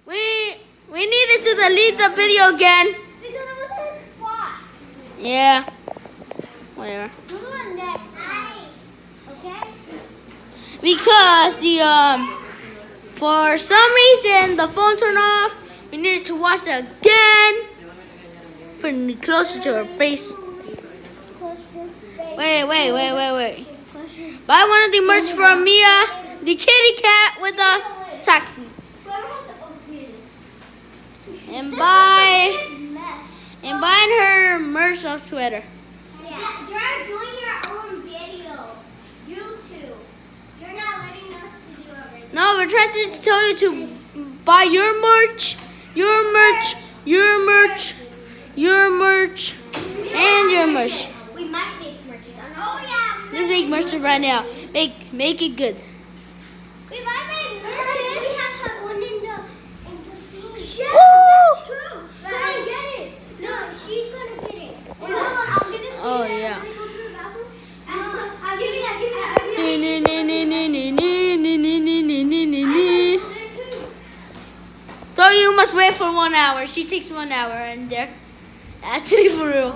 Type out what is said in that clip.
We needed to delete the video again. Because it was his spot. Yeah. Whatever. We'll do it next time. Okay? Because for some reason the phone turned off. We needed to watch it again. Putting it closer to her face. Close your face. Wait. Close your Buy one of the merch from Mia, the kitty cat with the taxi. Whoever has to open it. And This buy is a big mess. and buying her merch sweater. Yeah, you're doing your own video. You two. You're not letting us to do it right No, we're trying to tell you to buy your merch, and your merch. We might make merches. Oh yeah. Let's make merch right now. Make it good. We might make merches. We have to have one in the scene. Yeah, Woo! that's true. Come on, get it. No, she's gonna get it. Wait, hold on. I'm gonna see Oh, that. yeah. I'm gonna go to the bathroom. And so, give me that. So you must wait for 1 hour. She takes 1 hour and there. Actually, for real.